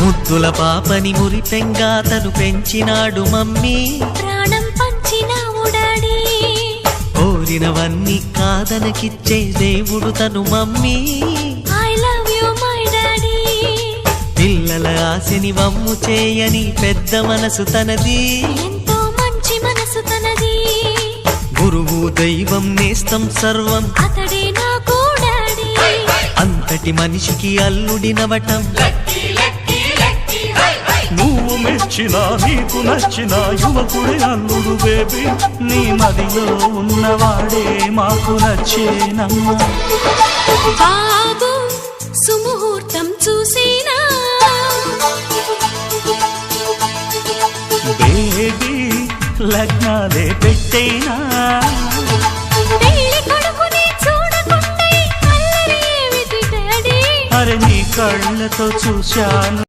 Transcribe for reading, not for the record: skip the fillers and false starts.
ముద్దుల పాపని మురిపెంగా తను పెంచినాడు మమ్మీ, ప్రాణం పంచినావు డాడీ. కోరినవన్నీ కాదనకిచ్చే దేవుడు తను mummy, I love you my daddy. పిల్లల ఆశని వమ్ము చేయని పెద్ద మనసు తనది, ఎంతో మంచి మనసు తనది. గురువు దైవం నేస్తం సర్వం అతడే నాకు డాడీ. అంతటి మనిషికి అల్లుడినవటం, నువ్వు మెచ్చినా నీకు నచ్చిన యువకుడే అల్లుడు బేబీ. నీ మదిలో ఉన్నవాడే మాకు నచ్చేనమ్మా. బాబు సుముహూర్తం చూసినా, బేబీ లగ్నాలే పెట్టేనా. పెళ్లి కొడుకుని చూడకుంటే అల్లరి ఏమిటి డాడీ. అరే నీ కళ్ళతో చూశాను